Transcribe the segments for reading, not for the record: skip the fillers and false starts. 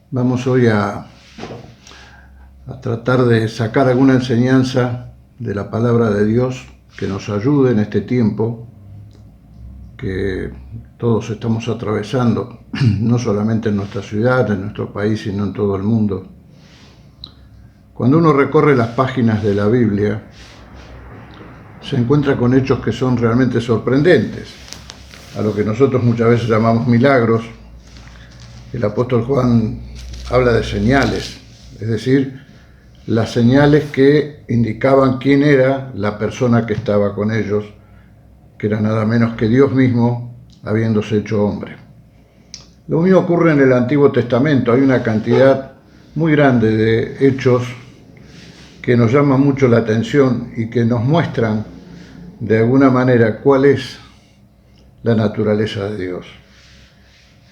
Vamos hoy a tratar de sacar alguna enseñanza de la palabra de Dios que nos ayude en este tiempo que todos estamos atravesando, no solamente en nuestra ciudad, en nuestro país, sino en todo el mundo. Cuando uno recorre las páginas de la Biblia, se encuentra con hechos que son realmente sorprendentes, a lo que nosotros muchas veces llamamos milagros. El apóstol Juan habla de señales, es decir, las señales que indicaban quién era la persona que estaba con ellos, que era nada menos que Dios mismo, habiéndose hecho hombre. Lo mismo ocurre en el Antiguo Testamento. Hay una cantidad muy grande de hechos que nos llaman mucho la atención y que nos muestran de alguna manera cuál es la naturaleza de Dios,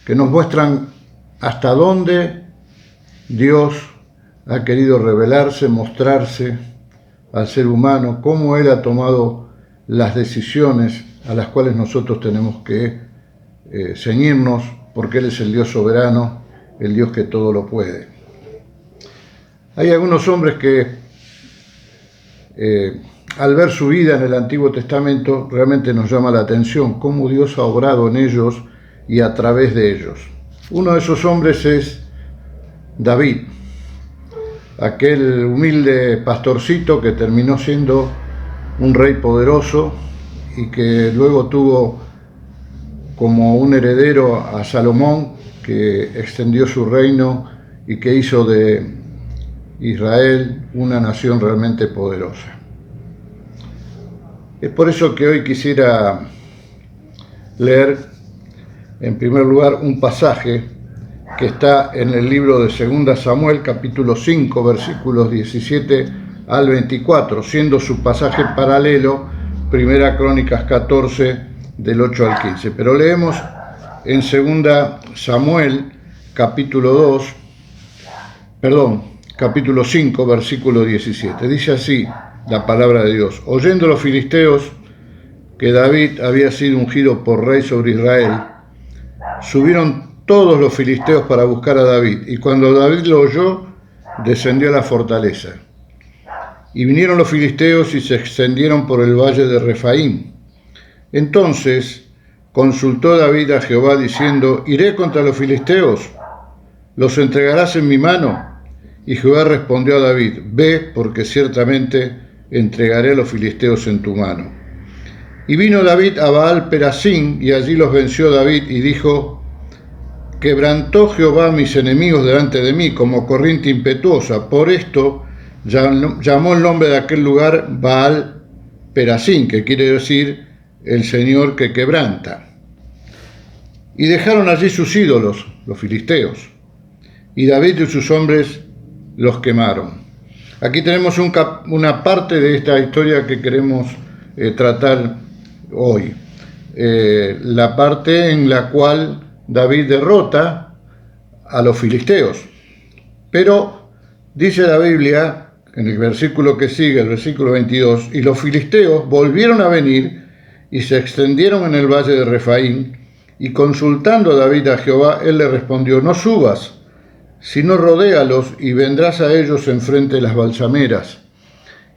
que nos muestran hasta dónde Dios ha querido revelarse, mostrarse al ser humano, cómo Él ha tomado las decisiones a las cuales nosotros tenemos que ceñirnos, porque Él es el Dios soberano, el Dios que todo lo puede. Hay algunos hombres que al ver su vida en el Antiguo Testamento realmente nos llama la atención cómo Dios ha obrado en ellos y a través de ellos. Uno de esos hombres es David, aquel humilde pastorcito que terminó siendo un rey poderoso y que luego tuvo como un heredero a Salomón, que extendió su reino y que hizo de Israel una nación realmente poderosa. Es por eso que hoy quisiera leer en primer lugar un pasaje que está en el libro de 2 Samuel, capítulo 5, versículos 17 al 24, siendo su pasaje paralelo 1 Crónicas 14, del 8 al 15. Pero leemos en 2 Samuel, capítulo 5, versículo 17. Dice así la palabra de Dios: oyendo los filisteos que David había sido ungido por rey sobre Israel, subieron todos los filisteos para buscar a David, y cuando David lo oyó, descendió a la fortaleza. Y vinieron los filisteos y se extendieron por el valle de Refaim. Entonces consultó David a Jehová diciendo: ¿iré contra los filisteos? ¿Los entregarás en mi mano? Y Jehová respondió a David: ve, porque ciertamente entregaré a los filisteos en tu mano. Y vino David a Baal Perasín, y allí los venció David, y dijo: quebrantó Jehová a mis enemigos delante de mí como corriente impetuosa. Por esto llamó el nombre de aquel lugar Baal Perasín, que quiere decir el Señor que quebranta. Y dejaron allí sus ídolos, los filisteos, y David y sus hombres los quemaron. Aquí tenemos una parte de esta historia que queremos tratar hoy. La parte en la cual David derrota a los filisteos. Pero dice la Biblia, en el versículo que sigue, el versículo 22, y los filisteos volvieron a venir y se extendieron en el valle de Refaim, y consultando a David a Jehová, él le respondió: no subas, sino rodéalos, y vendrás a ellos enfrente de las balsameras.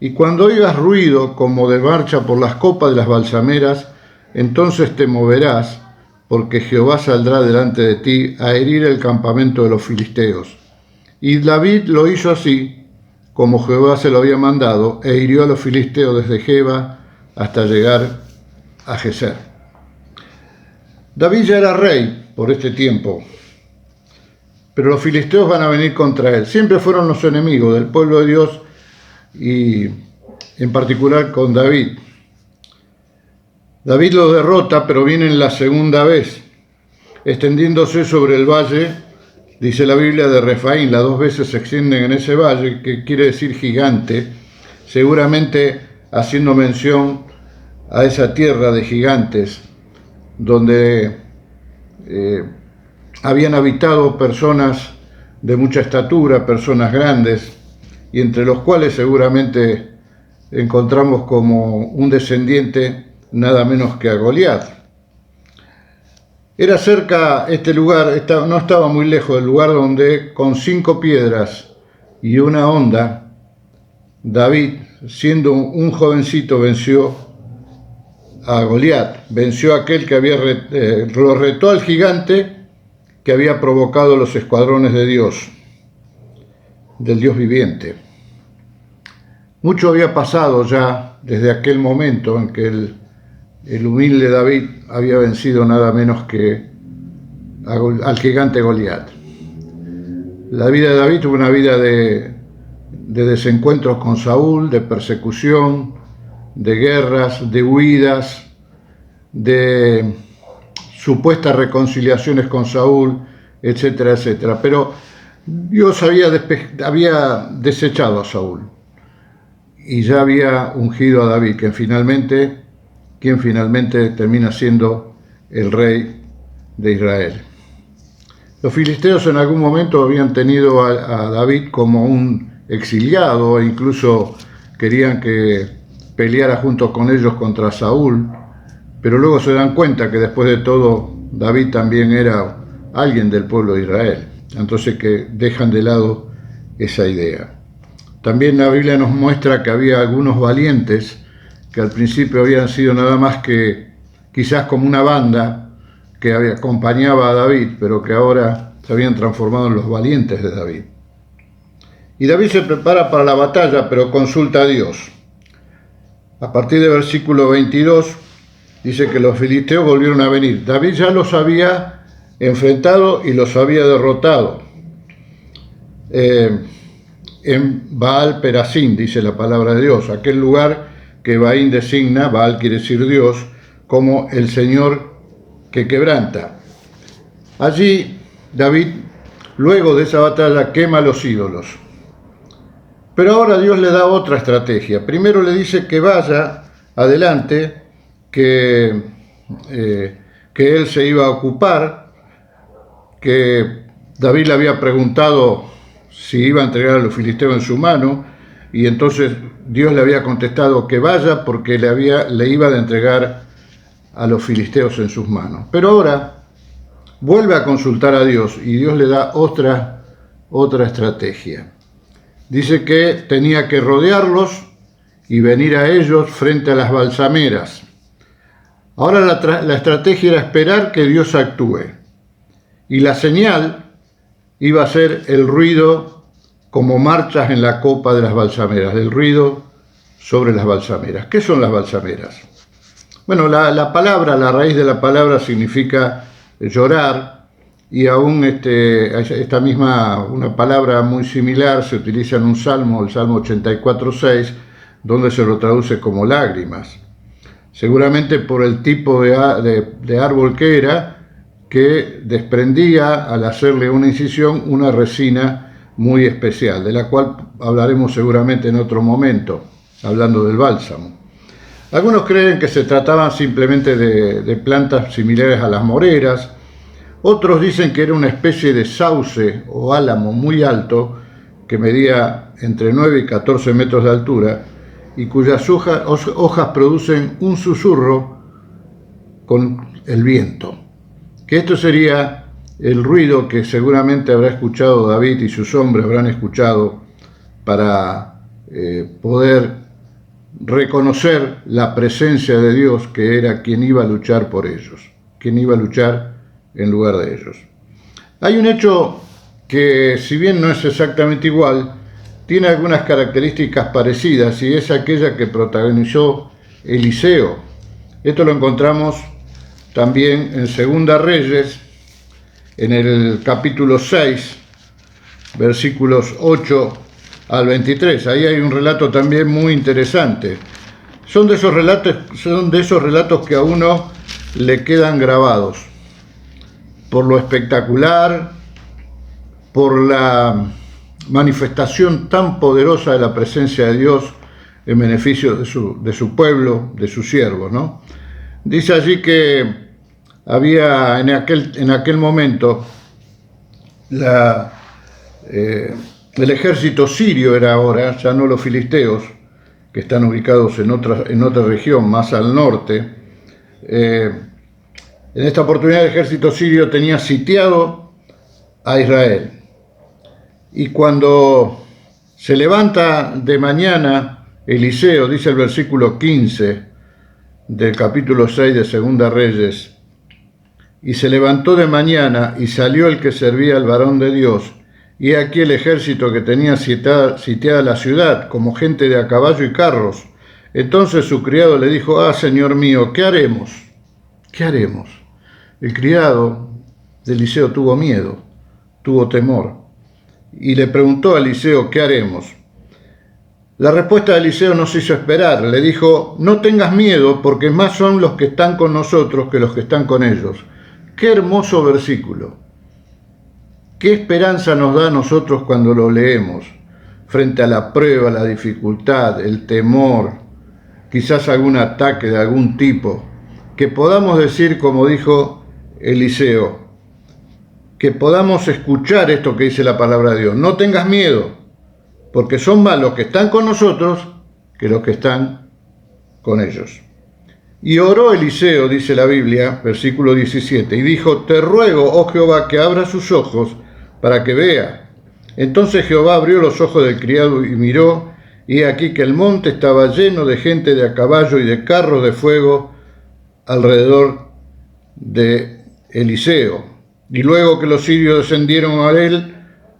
Y cuando oigas ruido como de marcha por las copas de las balsameras, entonces te moverás, porque Jehová saldrá delante de ti a herir el campamento de los filisteos. Y David lo hizo así, como Jehová se lo había mandado, e hirió a los filisteos desde Geba hasta llegar a Geser. David ya era rey por este tiempo, pero los filisteos van a venir contra él. Siempre fueron los enemigos del pueblo de Dios y en particular con David. David lo derrota, pero vienen la segunda vez, extendiéndose sobre el valle, dice la Biblia, de Refaim. Las dos veces se extienden en ese valle, que quiere decir gigante, seguramente haciendo mención a esa tierra de gigantes, donde habían habitado personas de mucha estatura, personas grandes, y entre los cuales seguramente encontramos como un descendiente nada menos que a Goliat. Era cerca, este lugar no estaba muy lejos del lugar donde con 5 piedras y una honda, David, siendo un jovencito, venció a Goliat, venció a aquel que lo retó al gigante que había provocado los escuadrones de Dios, del Dios viviente. Mucho había pasado ya desde aquel momento en que el humilde David había vencido nada menos que al gigante Goliat. La vida de David fue una vida de desencuentros con Saúl, de persecución, de guerras, de huidas, de supuestas reconciliaciones con Saúl, etcétera, etcétera. Pero Dios había desechado a Saúl y ya había ungido a David, quien finalmente termina siendo el rey de Israel. Los filisteos en algún momento habían tenido a David como un exiliado e incluso querían que peleara junto con ellos contra Saúl, pero luego se dan cuenta que después de todo David también era alguien del pueblo de Israel, entonces que dejan de lado esa idea. También la Biblia nos muestra que había algunos valientes que al principio habían sido nada más que quizás como una banda que acompañaba a David, pero que ahora se habían transformado en los valientes de David. Y David se prepara para la batalla, pero consulta a Dios. A partir del versículo 22 dice que los filisteos volvieron a venir. David ya los había enfrentado y los había derrotado en Baal Perasim, dice la palabra de Dios, aquel lugar que Baal designa, Baal quiere decir Dios, como el Señor que quebranta. Allí David, luego de esa batalla, quema los ídolos. Pero ahora Dios le da otra estrategia. Primero le dice que vaya adelante, que él se iba a ocupar, que David le había preguntado si iba a entregar a los filisteos en su mano, y entonces Dios le había contestado que vaya porque le iba a entregar a los filisteos en sus manos. Pero ahora vuelve a consultar a Dios y Dios le da otra estrategia. Dice que tenía que rodearlos y venir a ellos frente a las balsameras. Ahora la estrategia era esperar que Dios actúe. Y la señal iba a ser el ruido como marchas en la copa de las balsameras, el ruido sobre las balsameras. ¿Qué son las balsameras? Bueno, la raíz de la palabra significa llorar, y aún esta misma, una palabra muy similar se utiliza en un salmo, el Salmo 84:6, donde se lo traduce como lágrimas. Seguramente por el tipo de árbol que era, que desprendía al hacerle una incisión una resina muy especial, de la cual hablaremos seguramente en otro momento, hablando del bálsamo. Algunos creen que se trataban simplemente de plantas similares a las moreras. Otros dicen que era una especie de sauce o álamo muy alto que medía entre 9 y 14 metros de altura y cuyas hojas producen un susurro con el viento. Que esto sería el ruido que seguramente habrá escuchado David y sus hombres habrán escuchado para poder reconocer la presencia de Dios, que era quien iba a luchar por ellos, quien iba a luchar en lugar de ellos. Hay un hecho que, si bien no es exactamente igual, tiene algunas características parecidas, y es aquella que protagonizó Eliseo. Esto lo encontramos también en Segunda Reyes, en el capítulo 6, versículos 8 al 23. Ahí hay un relato también muy interesante. Son de esos relatos que a uno le quedan grabados por lo espectacular, por la manifestación tan poderosa de la presencia de Dios en beneficio de su pueblo, de sus siervos, ¿no? Dice allí que había en aquel momento el ejército sirio era ahora, ya no los filisteos, que están ubicados en otra región más al norte. El En esta oportunidad el ejército sirio tenía sitiado a Israel. Y cuando se levanta de mañana Eliseo, dice el versículo 15 del capítulo 6 de Segunda Reyes, y se levantó de mañana y salió el que servía al varón de Dios, y aquí el ejército que tenía sitiada la ciudad, como gente de a caballo y carros. Entonces su criado le dijo: ah, señor mío, ¿qué haremos? ¿Qué haremos? El criado de Eliseo tuvo miedo, tuvo temor, y le preguntó a Eliseo: ¿qué haremos? La respuesta de Eliseo no se hizo esperar. Le dijo: no tengas miedo, porque más son los que están con nosotros que los que están con ellos. Qué hermoso versículo. Qué esperanza nos da a nosotros cuando lo leemos, frente a la prueba, la dificultad, el temor, quizás algún ataque de algún tipo, que podamos decir, como dijo Eliseo, que podamos escuchar esto que dice la palabra de Dios: no tengas miedo, porque son más los que están con nosotros que los que están con ellos. Y oró Eliseo, dice la Biblia, versículo 17, y dijo: te ruego, oh Jehová, que abra sus ojos para que vea. Entonces Jehová abrió los ojos del criado y miró, y he aquí que el monte estaba lleno de gente de a caballo y de carros de fuego alrededor de Eliseo. Y luego que los sirios descendieron a él,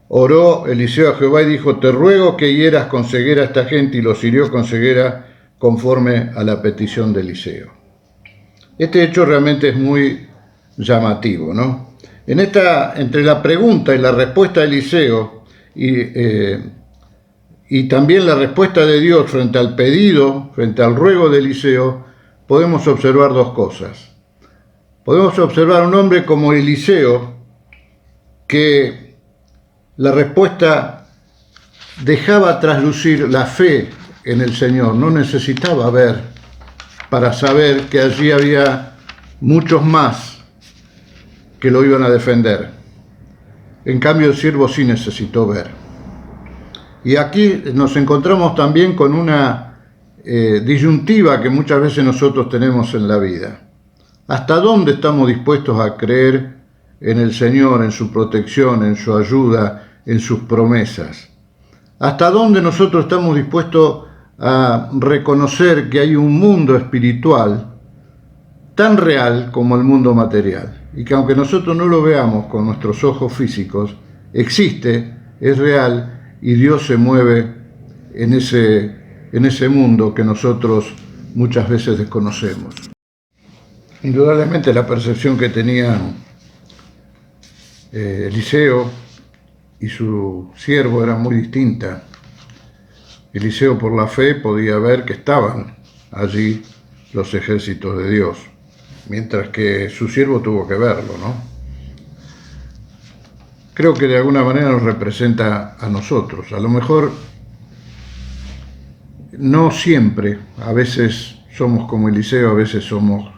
oró Eliseo a Jehová y dijo: te ruego que hieras con ceguera a esta gente, y los hirió con ceguera conforme a la petición de Eliseo. Este hecho realmente es muy llamativo, ¿no? Entre la pregunta y la respuesta de Eliseo y también la respuesta de Dios frente al pedido, frente al ruego de Eliseo, podemos observar dos cosas. Podemos observar un hombre como Eliseo, que la respuesta dejaba traslucir la fe en el Señor, no necesitaba ver para saber que allí había muchos más que lo iban a defender. En cambio, el siervo sí necesitó ver. Y aquí nos encontramos también con una disyuntiva que muchas veces nosotros tenemos en la vida. ¿Hasta dónde estamos dispuestos a creer en el Señor, en su protección, en su ayuda, en sus promesas? ¿Hasta dónde nosotros estamos dispuestos a reconocer que hay un mundo espiritual tan real como el mundo material? Y que aunque nosotros no lo veamos con nuestros ojos físicos, existe, es real, y Dios se mueve en ese mundo que nosotros muchas veces desconocemos. Indudablemente la percepción que tenían Eliseo y su siervo era muy distinta. Eliseo, por la fe, podía ver que estaban allí los ejércitos de Dios, mientras que su siervo tuvo que verlo, ¿no? Creo que de alguna manera nos representa a nosotros. A lo mejor no siempre, a veces somos como Eliseo, a veces somos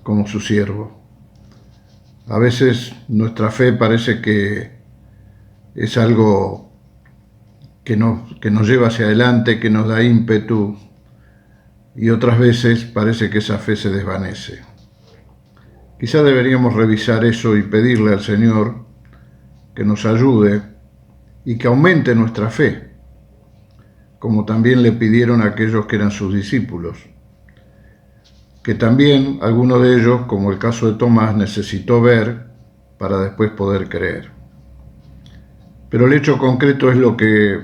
como su siervo. A veces nuestra fe parece que es algo que nos lleva hacia adelante, que nos da ímpetu, y otras veces parece que esa fe se desvanece. Quizá deberíamos revisar eso y pedirle al Señor que nos ayude y que aumente nuestra fe, como también le pidieron a aquellos que eran sus discípulos, que también alguno de ellos, como el caso de Tomás, necesitó ver para después poder creer. Pero el hecho concreto es lo que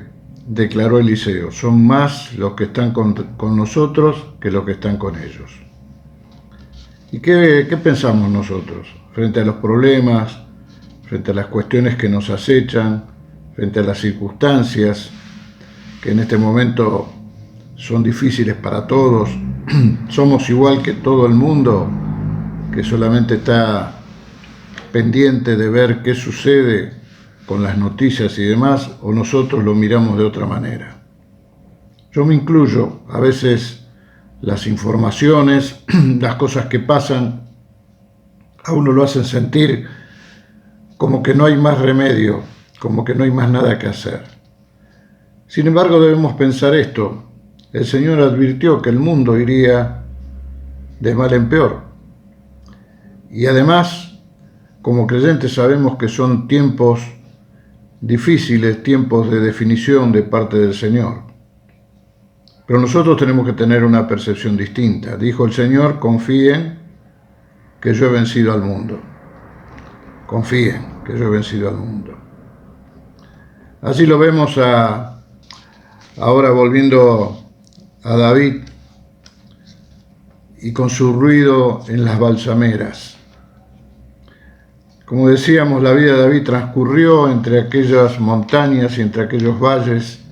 declaró Eliseo: son más los que están con nosotros que los que están con ellos. ¿Y qué pensamos nosotros frente a los problemas, frente a las cuestiones que nos acechan, frente a las circunstancias que en este momento son difíciles para todos? ¿Somos igual que todo el mundo, que solamente está pendiente de ver qué sucede con las noticias y demás, o nosotros lo miramos de otra manera? Yo me incluyo. A veces las informaciones, las cosas que pasan, a uno lo hacen sentir como que no hay más remedio, como que no hay más nada que hacer. Sin embargo, debemos pensar esto: el Señor advirtió que el mundo iría de mal en peor. Y además, como creyentes sabemos que son tiempos difíciles, tiempos de definición de parte del Señor. Pero nosotros tenemos que tener una percepción distinta. Dijo el Señor: confíen que yo he vencido al mundo. Confíen que yo he vencido al mundo. Así lo vemos ahora volviendo a David y con su ruido en las balsameras. Como decíamos, la vida de David transcurrió entre aquellas montañas y entre aquellos valles,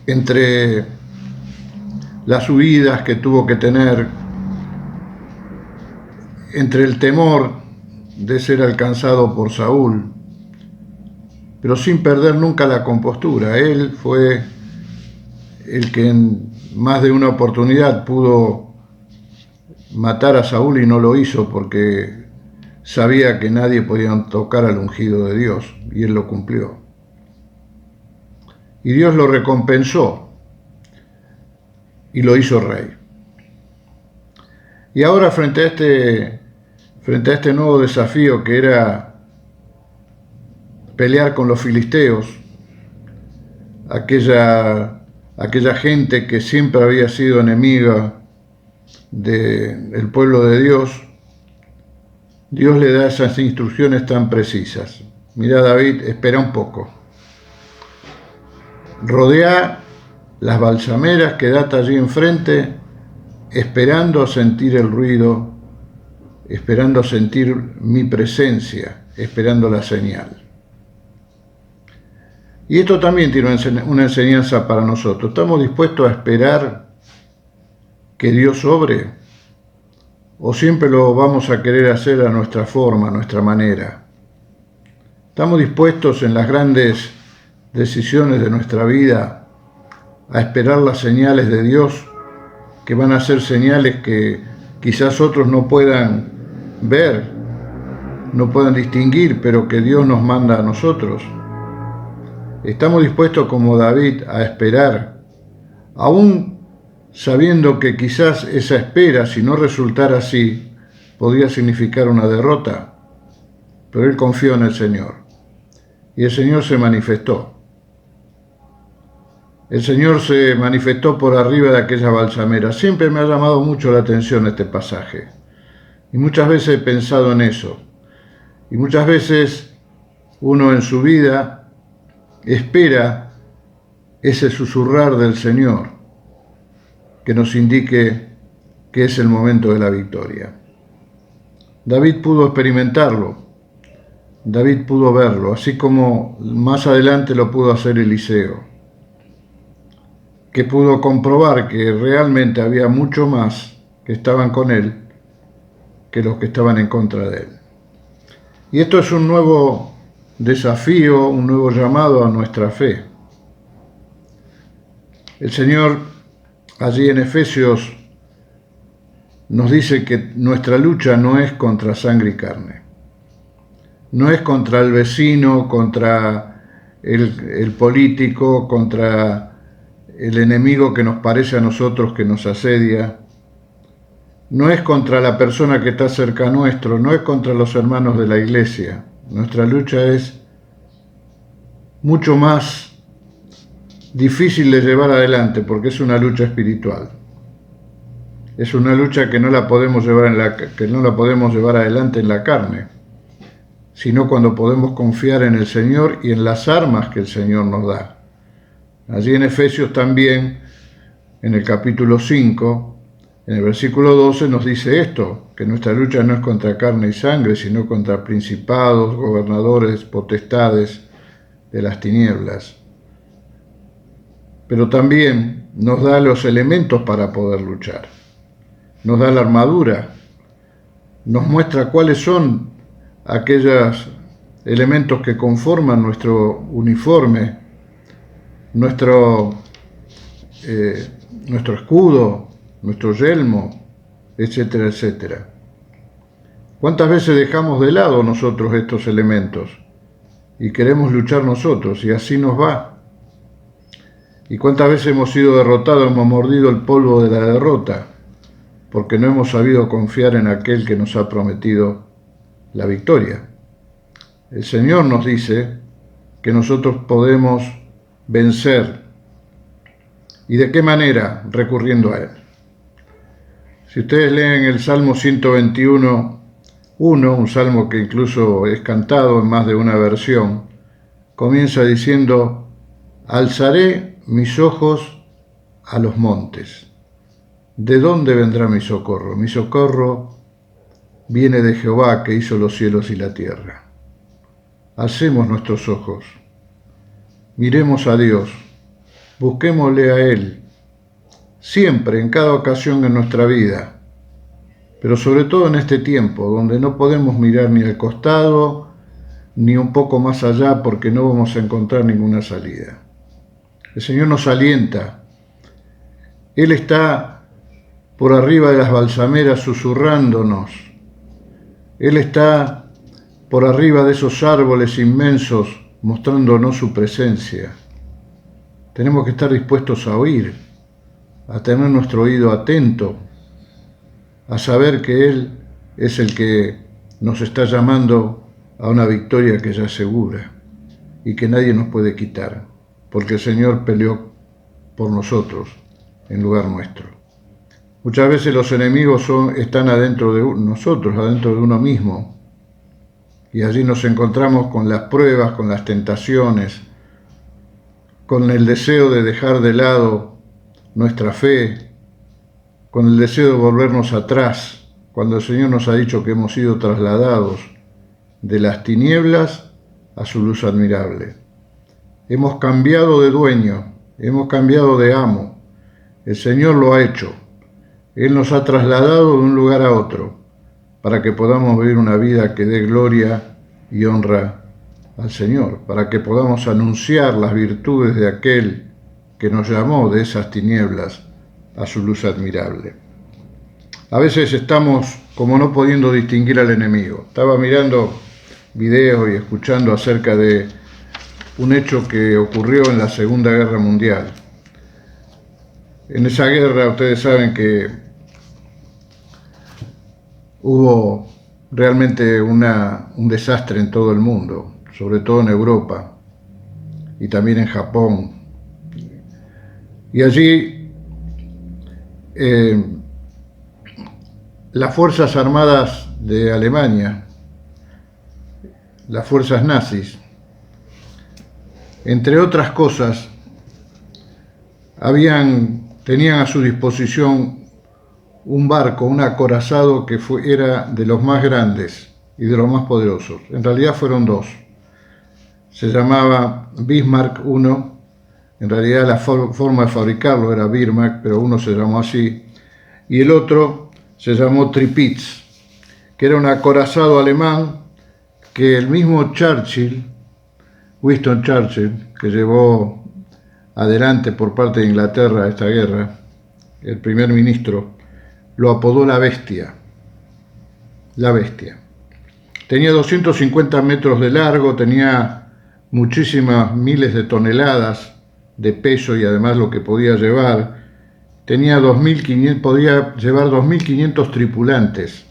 entre las huidas que tuvo que tener, entre el temor de ser alcanzado por Saúl, pero sin perder nunca la compostura. Él fue el que en más de una oportunidad pudo matar a Saúl y no lo hizo porque sabía que nadie podía tocar al ungido de Dios, y él lo cumplió. Y Dios lo recompensó y lo hizo rey. Y ahora frente a este nuevo desafío, que era pelear con los filisteos, aquella gente que siempre había sido enemiga del pueblo de Dios, Dios le da esas instrucciones tan precisas. Mira, David, espera un poco. Rodea las balsameras, quédate allí enfrente, esperando a sentir el ruido, esperando a sentir mi presencia, esperando la señal. Y esto también tiene una enseñanza para nosotros. ¿Estamos dispuestos a esperar que Dios obre? ¿O siempre lo vamos a querer hacer a nuestra forma, a nuestra manera? ¿Estamos dispuestos en las grandes decisiones de nuestra vida a esperar las señales de Dios, que van a ser señales que quizás otros no puedan ver, no puedan distinguir, pero que Dios nos manda a nosotros? ¿Estamos dispuestos, como David, a esperar, aún sabiendo que quizás esa espera, si no resultara así, podría significar una derrota? Pero él confió en el Señor, y el Señor se manifestó. El Señor se manifestó por arriba de aquella balsamera. Siempre me ha llamado mucho la atención este pasaje, y muchas veces he pensado en eso, y muchas veces uno en su vida espera ese susurrar del Señor que nos indique que es el momento de la victoria. David pudo experimentarlo, David pudo verlo, así como más adelante lo pudo hacer Eliseo, que pudo comprobar que realmente había mucho más que estaban con él que los que estaban en contra de él. Y esto es un nuevo desafío, un nuevo llamado a nuestra fe. El Señor allí en Efesios nos dice que nuestra lucha no es contra sangre y carne, no es contra el vecino, contra el político, contra el enemigo que nos parece a nosotros que nos asedia, no es contra la persona que está cerca nuestro, no es contra los hermanos de la iglesia. Nuestra lucha es mucho más difícil de llevar adelante porque es una lucha espiritual. Es una lucha que no la podemos llevar adelante en la carne, sino cuando podemos confiar en el Señor y en las armas que el Señor nos da. Allí en Efesios también, en el capítulo 5, en el versículo 12 nos dice esto, que nuestra lucha no es contra carne y sangre, sino contra principados, gobernadores, potestades de las tinieblas. Pero también nos da los elementos para poder luchar. Nos da la armadura, nos muestra cuáles son aquellos elementos que conforman nuestro uniforme, nuestro escudo, nuestro yelmo, etcétera, etcétera. ¿Cuántas veces dejamos de lado nosotros estos elementos y queremos luchar nosotros y así nos va? ¿Y cuántas veces hemos sido derrotados, hemos mordido el polvo de la derrota porque no hemos sabido confiar en aquel que nos ha prometido la victoria. El Señor nos dice que nosotros podemos vencer. ¿Y de qué manera? Recurriendo a Él. Si ustedes leen el Salmo 121, un salmo que incluso es cantado en más de una versión, comienza diciendo: alzaré mis ojos a los montes. ¿De dónde vendrá mi socorro? Mi socorro viene de Jehová, que hizo los cielos y la tierra. Alcemos nuestros ojos, miremos a Dios, busquémosle a Él, siempre, en cada ocasión en nuestra vida, pero sobre todo en este tiempo, donde no podemos mirar ni al costado, ni un poco más allá, porque no vamos a encontrar ninguna salida. El Señor nos alienta. Él está por arriba de las balsameras susurrándonos. Él está por arriba de esos árboles inmensos mostrándonos su presencia. Tenemos que estar dispuestos a oír, a tener nuestro oído atento, a saber que Él es el que nos está llamando a una victoria que ya es segura y que nadie nos puede quitar, porque el Señor peleó por nosotros en lugar nuestro. Muchas veces los enemigos están adentro de nosotros, adentro de uno mismo, y allí nos encontramos con las pruebas, con las tentaciones, con el deseo de dejar de lado nuestra fe, con el deseo de volvernos atrás, cuando el Señor nos ha dicho que hemos sido trasladados de las tinieblas a su luz admirable. Hemos cambiado de dueño, hemos cambiado de amo. El Señor lo ha hecho. Él nos ha trasladado de un lugar a otro para que podamos vivir una vida que dé gloria y honra al Señor, para que podamos anunciar las virtudes de aquel que nos llamó de esas tinieblas a su luz admirable. A veces estamos como no pudiendo distinguir al enemigo. Estaba mirando videos y escuchando acerca de un hecho que ocurrió en la Segunda Guerra Mundial. En esa guerra ustedes saben que hubo realmente un desastre en todo el mundo, sobre todo en Europa y también en Japón. Y allí las Fuerzas Armadas de Alemania, las fuerzas nazis, entre otras cosas, tenían a su disposición un barco, un acorazado que era de los más grandes y de los más poderosos. En realidad fueron dos. Se llamaba Bismarck I. En realidad la forma de fabricarlo era Birmac, pero uno se llamó así. Y el otro se llamó Tirpitz, que era un acorazado alemán que el mismo Winston Churchill, que llevó adelante por parte de Inglaterra esta guerra, el primer ministro, lo apodó la Bestia. La Bestia. Tenía 250 metros de largo, tenía muchísimas miles de toneladas de peso y además lo que podía llevar. Podía llevar 2.500 tripulantes.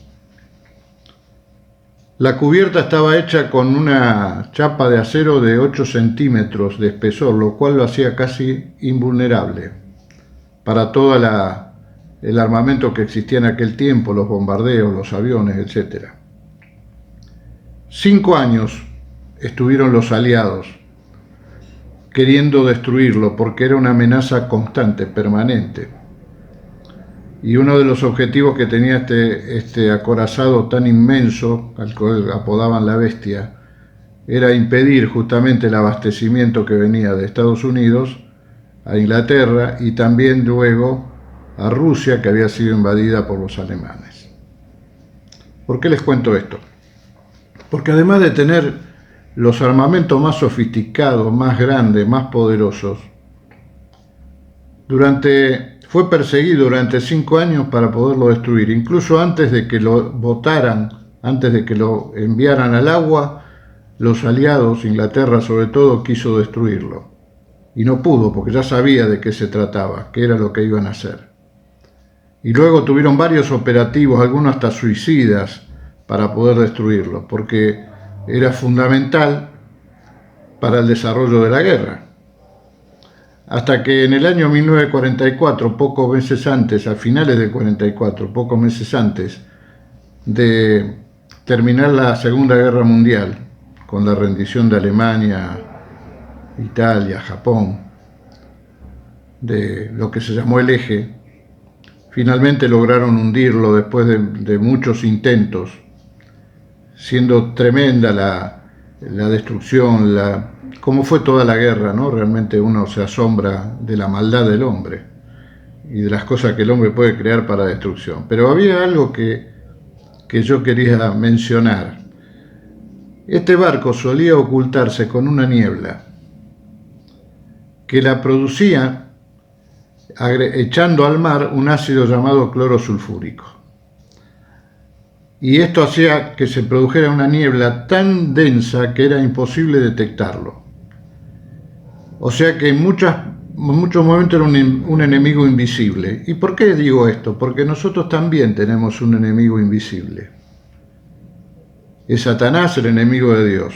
La cubierta estaba hecha con una chapa de acero de 8 centímetros de espesor, lo cual lo hacía casi invulnerable para todo el armamento que existía en aquel tiempo, los bombardeos, los aviones, etc. 5 años estuvieron los aliados queriendo destruirlo porque era una amenaza constante, permanente. Y uno de los objetivos que tenía este acorazado tan inmenso, al cual apodaban la Bestia, era impedir justamente el abastecimiento que venía de Estados Unidos a Inglaterra y también luego a Rusia, que había sido invadida por los alemanes. ¿Por qué les cuento esto? Porque además de tener los armamentos más sofisticados, más grandes, más poderosos, fue perseguido durante 5 años para poderlo destruir. Incluso antes de que lo botaran, antes de que lo enviaran al agua, los aliados, Inglaterra sobre todo, quiso destruirlo. Y no pudo, porque ya sabía de qué se trataba, qué era lo que iban a hacer. y luego tuvieron varios operativos, algunos hasta suicidas, para poder destruirlo, porque era fundamental para el desarrollo de la guerra. Hasta que en el año 1944, pocos meses antes, a finales del 44, pocos meses antes de terminar la Segunda Guerra Mundial, con la rendición de Alemania, Italia, Japón, de lo que se llamó el Eje, finalmente lograron hundirlo después de muchos intentos, siendo tremenda la destrucción, cómo fue toda la guerra, ¿no? Realmente uno se asombra de la maldad del hombre y de las cosas que el hombre puede crear para destrucción. Pero había algo que yo quería mencionar. Este barco solía ocultarse con una niebla que la producía echando al mar un ácido llamado cloro sulfúrico. Y esto hacía que se produjera una niebla tan densa que era imposible detectarlo. O sea que en muchos momentos era un enemigo invisible. ¿Y por qué digo esto? Porque nosotros también tenemos un enemigo invisible. Es Satanás, el enemigo de Dios.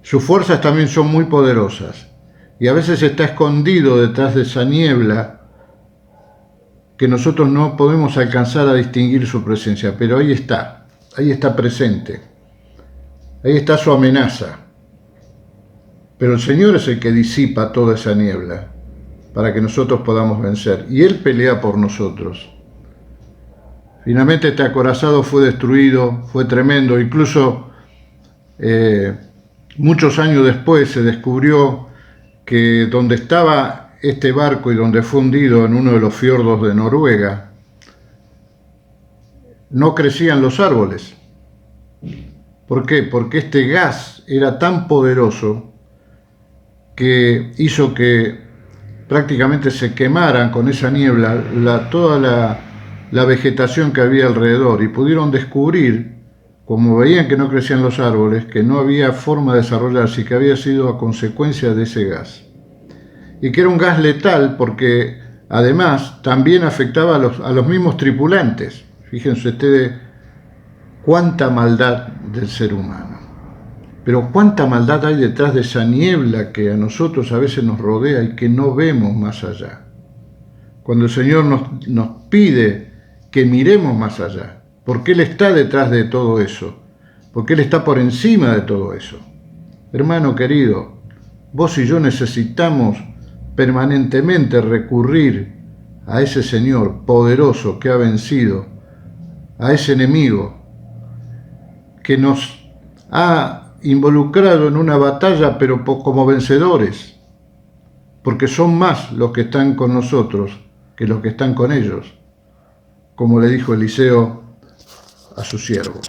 Sus fuerzas también son muy poderosas. Y a veces está escondido detrás de esa niebla que nosotros no podemos alcanzar a distinguir su presencia, pero ahí está presente, ahí está su amenaza. Pero el Señor es el que disipa toda esa niebla para que nosotros podamos vencer, y Él pelea por nosotros. Finalmente este acorazado fue destruido, fue tremendo, incluso muchos años después se descubrió que donde estaba este barco y donde fue hundido en uno de los fiordos de Noruega, no crecían los árboles. ¿Por qué? Porque este gas era tan poderoso que hizo que prácticamente se quemaran con esa niebla toda la vegetación que había alrededor, y pudieron descubrir, como veían que no crecían los árboles, que no había forma de desarrollarse y que había sido a consecuencia de ese gas. Y que era un gas letal porque además también afectaba a los mismos tripulantes. Fíjense ustedes cuánta maldad del ser humano. Pero cuánta maldad hay detrás de esa niebla que a nosotros a veces nos rodea y que no vemos más allá. Cuando el Señor nos pide que miremos más allá, porque Él está detrás de todo eso, porque Él está por encima de todo eso. Hermano querido, vos y yo necesitamos permanentemente recurrir a ese Señor poderoso que ha vencido, a ese enemigo que nos ha involucrado en una batalla, pero como vencedores, porque son más los que están con nosotros que los que están con ellos, como le dijo Eliseo a su siervo.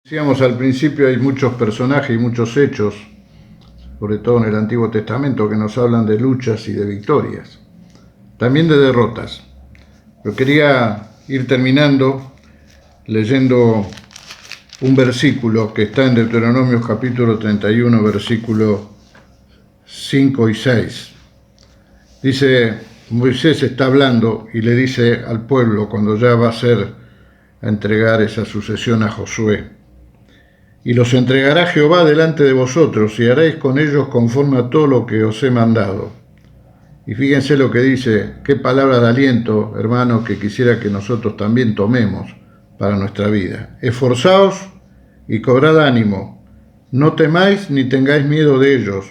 Decíamos al principio, hay muchos personajes y muchos hechos, sobre todo en el Antiguo Testamento, que nos hablan de luchas y de victorias, también de derrotas. Pero quería ir terminando leyendo un versículo que está en Deuteronomio capítulo 31, versículo 5 y 6. Dice, Moisés está hablando y le dice al pueblo, cuando ya va a entregar esa sucesión a Josué: y los entregará Jehová delante de vosotros, y haréis con ellos conforme a todo lo que os he mandado. Y fíjense lo que dice, qué palabra de aliento, hermanos, que quisiera que nosotros también tomemos para nuestra vida. Esforzaos y cobrad ánimo, no temáis ni tengáis miedo de ellos,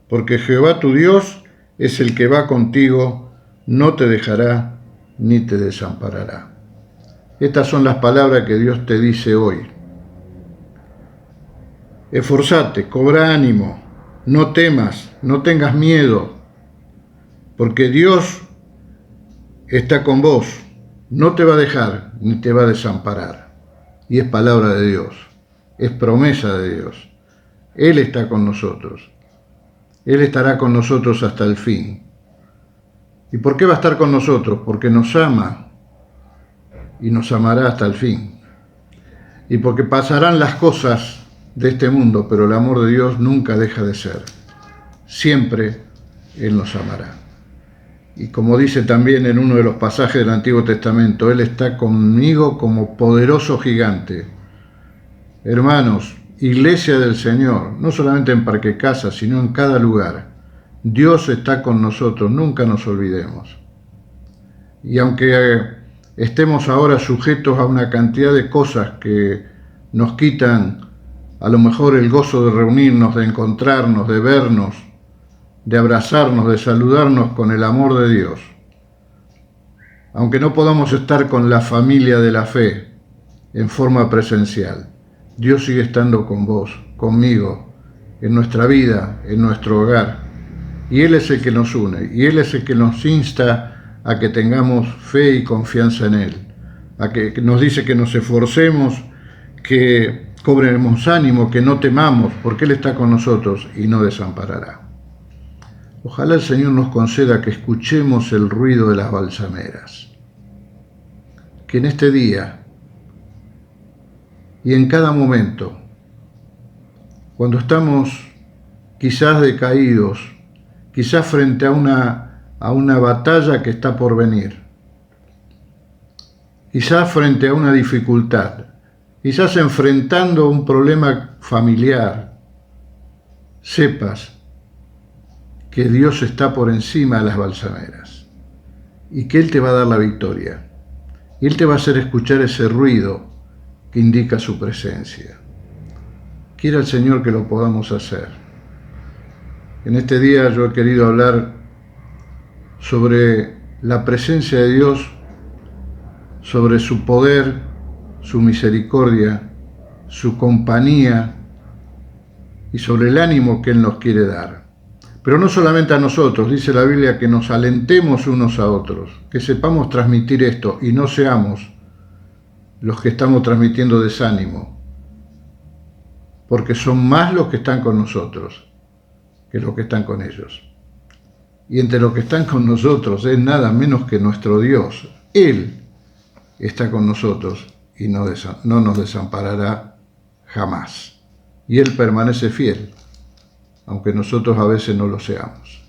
porque Jehová tu Dios es el que va contigo, no te dejará ni te desamparará. Estas son las palabras que Dios te dice hoy. Esforzate, cobra ánimo, no temas, no tengas miedo, porque Dios está con vos, no te va a dejar ni te va a desamparar. Y es palabra de Dios, es promesa de Dios. Él está con nosotros, Él estará con nosotros hasta el fin. ¿Y por qué va a estar con nosotros? Porque nos ama y nos amará hasta el fin. Y porque pasarán las cosas de este mundo, pero el amor de Dios nunca deja de ser. Siempre Él nos amará. Y como dice también en uno de los pasajes del Antiguo Testamento, Él está conmigo como poderoso gigante. Hermanos, Iglesia del Señor, no solamente en Parque Casa, sino en cada lugar, Dios está con nosotros, nunca nos olvidemos. Y aunque estemos ahora sujetos a una cantidad de cosas que nos quitan a lo mejor el gozo de reunirnos, de encontrarnos, de vernos, de abrazarnos, de saludarnos con el amor de Dios, aunque no podamos estar con la familia de la fe en forma presencial, Dios sigue estando con vos, conmigo, en nuestra vida, en nuestro hogar. Y Él es el que nos une, y Él es el que nos insta a que tengamos fe y confianza en Él, a que nos dice que nos esforcemos, que cobremos ánimo, que no temamos, porque Él está con nosotros y no desamparará. Ojalá el Señor nos conceda que escuchemos el ruido de las balsameras, que en este día y en cada momento, cuando estamos quizás decaídos, quizás frente a una batalla que está por venir, quizás frente a una dificultad, quizás enfrentando un problema familiar, sepas que Dios está por encima de las balsameras y que Él te va a dar la victoria. Y Él te va a hacer escuchar ese ruido que indica su presencia. Quiera el Señor que lo podamos hacer. En este día yo he querido hablar sobre la presencia de Dios, sobre su poder, su misericordia, su compañía y sobre el ánimo que Él nos quiere dar. Pero no solamente a nosotros, dice la Biblia que nos alentemos unos a otros, que sepamos transmitir esto y no seamos los que estamos transmitiendo desánimo, porque son más los que están con nosotros que los que están con ellos. Y entre los que están con nosotros es nada menos que nuestro Dios. Él está con nosotros y no nos desamparará jamás. Y Él permanece fiel, aunque nosotros a veces no lo seamos.